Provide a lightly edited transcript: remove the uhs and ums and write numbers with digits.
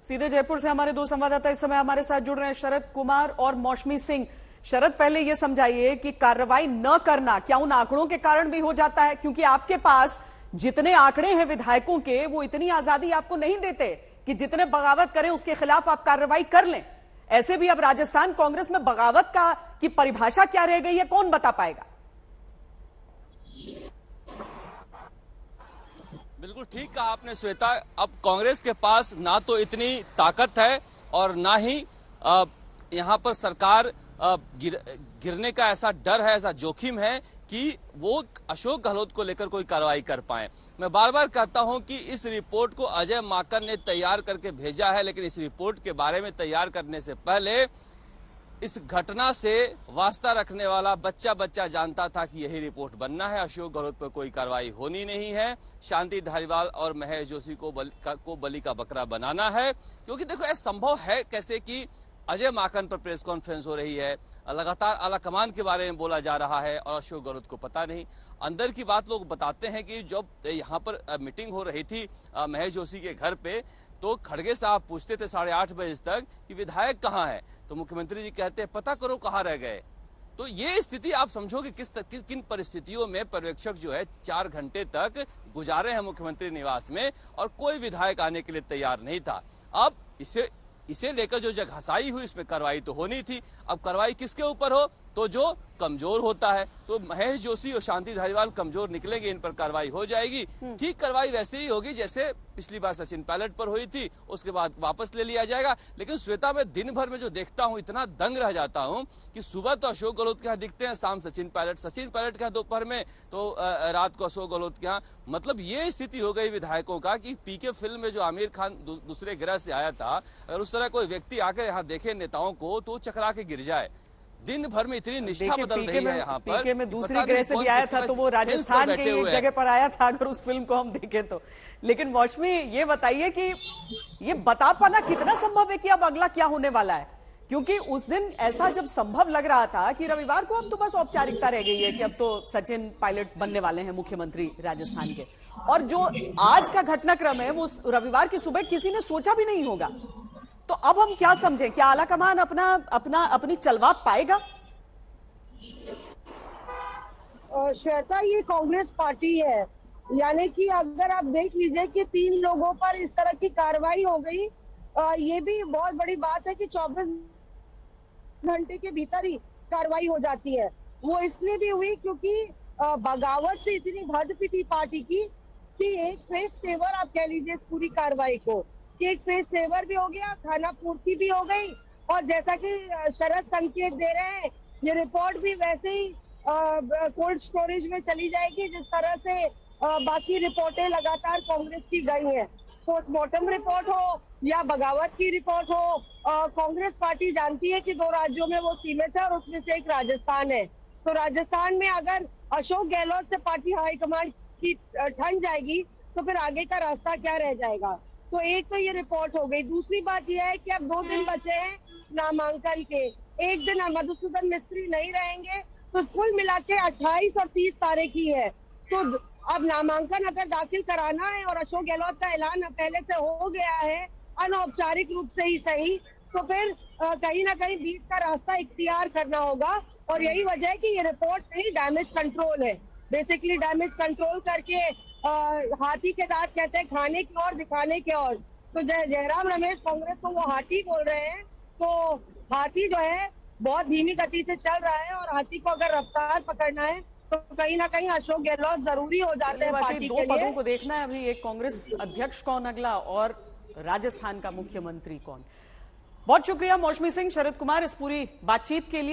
सीधे जयपुर से हमारे दो संवाददाता इस समय हमारे साथ जुड़ रहे हैं, शरद कुमार और मौसमी सिंह। शरद, पहले यह समझाइए कि कार्रवाई न करना क्या उन आंकड़ों के कारण भी हो जाता है? क्योंकि आपके पास जितने आंकड़े हैं विधायकों के, वो इतनी आजादी आपको नहीं देते कि जितने बगावत करें उसके खिलाफ आप कार्रवाई कर लें। ऐसे भी अब राजस्थान कांग्रेस में बगावत की परिभाषा क्या रह गई है, कौन बता पाएगा? बिल्कुल ठीक कहा आपने श्वेता। अब कांग्रेस के पास ना तो इतनी ताकत है और ना ही यहाँ पर सरकार गिरने का ऐसा डर है, ऐसा जोखिम है कि वो अशोक गहलोत को लेकर कोई कार्रवाई कर पाए। मैं बार बार कहता हूं कि इस रिपोर्ट को अजय माकन ने तैयार करके भेजा है, लेकिन इस रिपोर्ट के बारे में तैयार करने से पहले इस घटना से वास्ता रखने वाला बच्चा बच्चा जानता था कि यही रिपोर्ट बनना है। अशोक गहलोत पर कोई कार्रवाई होनी नहीं है, शांति धारीवाल और महेश जोशी को बलि का बकरा बनाना है। क्योंकि देखो, यह संभव है कैसे कि अजय माकन पर प्रेस कॉन्फ्रेंस हो रही है, लगातार आला कमान के बारे में बोला जा रहा है और अशोक गहलोत को पता नहीं। अंदर की बात लोग बताते हैं कि जब यहाँ पर मीटिंग हो रही थी महेश जोशी के घर पे, तो खड़गे साहब पूछते थे 8:30 बजे तक कि विधायक कहाँ है, तो मुख्यमंत्री जी कहते हैं पता करो कहाँ रह गए। तो ये स्थिति आप समझो कि किन परिस्थितियों में पर्यवेक्षक जो है 4 घंटे तक गुजारे हैं मुख्यमंत्री निवास में और कोई विधायक आने के लिए तैयार नहीं था। अब इसे लेकर जो जगहसाई हुई, इसमें कार्रवाई तो होनी थी। अब कार्रवाई किसके ऊपर हो? तो जो कमजोर होता है। तो महेश जोशी और शांति धारीवाल कमजोर निकलेंगे, इन पर कार्रवाई हो जाएगी। ठीक कार्रवाई वैसे ही होगी जैसे पिछली बार सचिन पायलट पर हुई थी, उसके बाद वापस ले लिया जाएगा। लेकिन श्वेता, मैं दिन भर में जो देखता हूं इतना दंग रह जाता हूं कि सुबह तो अशोक गहलोत के यहाँ दिखते हैं, शाम सचिन पायलट के यहाँ दोपहर में, तो रात को अशोक गहलोत के यहाँ। मतलब ये स्थिति हो गई विधायकों का कि पीके फिल्म में जो आमिर खान दूसरे ग्रह से आया था, अगर उस तरह कोई व्यक्ति आकर यहाँ देखे नेताओं को तो चकरा के गिर जाए। दिन भर में इतनी निष्ठा बदल रही है यहाँ पर। पीके में दूसरी ग्रह से भी आया था, तो वो राजस्थान की एक जगह पर आया था, अगर उस फिल्म को हम देखें तो। लेकिन मौसमी, ये बताइए कि ये बता पाना कितना संभव है कि अब अगला क्या होने वाला है? क्योंकि उस दिन ऐसा जब संभव लग रहा था कि रविवार को अब तो बस औपचारिकता रह गई है कि अब तो सचिन पायलट बनने वाले हैं मुख्यमंत्री राजस्थान के, और जो आज का घटनाक्रम है वो रविवार की सुबह किसी ने सोचा भी नहीं होगा। तो अब हम क्या समझें, क्या आला कमान अपनी चलवा पाएगा? श्वेता, ये कांग्रेस पार्टी है, यानी कि अगर आप देख लीजिए कि 3 लोगों पर इस तरह की कार्रवाई हो गई, ये भी बहुत बड़ी बात है कि 24 घंटे के भीतर ही कार्रवाई हो जाती है। वो इसलिए भी हुई क्योंकि बगावत से इतनी भद्द पिटी पार्टी की कि एक फेस सेवर आप कह लीजिए पूरी कार्रवाई को, एक फेस सेवर भी हो गया, खाना पूर्ति भी हो गई, और जैसा कि शरद संकेत दे रहे हैं, ये रिपोर्ट भी वैसे ही कोल्ड स्टोरेज में चली जाएगी जिस तरह से बाकी रिपोर्टें लगातार कांग्रेस की गई हैं। पोस्टमार्टम रिपोर्ट हो या बगावत की रिपोर्ट हो, कांग्रेस पार्टी जानती है कि 2 राज्यों में वो सीमित है और उसमें से एक राजस्थान है। तो राजस्थान में अगर अशोक गहलोत से पार्टी हाईकमान की ठन जाएगी तो फिर आगे का रास्ता क्या रह जाएगा? तो एक तो ये रिपोर्ट हो गई। दूसरी बात यह है कि अब 2 दिन बचे हैं नामांकन के। एक दिन मधुसूदन मिस्त्री नहीं रहेंगे, तो कुल मिला के 28 और 30 तारीख ही है। तो अब नामांकन अगर दाखिल कराना है और अशोक गहलोत का ऐलान पहले से हो गया है, अनौपचारिक रूप से ही सही, तो फिर कहीं ना कहीं बीच का रास्ता इख्तियार करना होगा। और यही वजह है कि ये रिपोर्ट नहीं, डैमेज कंट्रोल है। बेसिकली डैमेज कंट्रोल करके हाथी के दांत कहते हैं खाने की और दिखाने के और। तो जयराम रमेश कांग्रेस को वो हाथी बोल रहे हैं, तो हाथी जो है बहुत धीमी गति से चल रहा है, और हाथी को अगर रफ्तार पकड़ना है तो कहीं ना कहीं अशोक गहलोत जरूरी हो जाते हैं पार्टी के लिए। 2 पदों को देखना है अभी, एक कांग्रेस अध्यक्ष कौन अगला और राजस्थान का मुख्यमंत्री कौन। बहुत शुक्रिया मौसमी सिंह, शरद कुमार, इस पूरी बातचीत के लिए।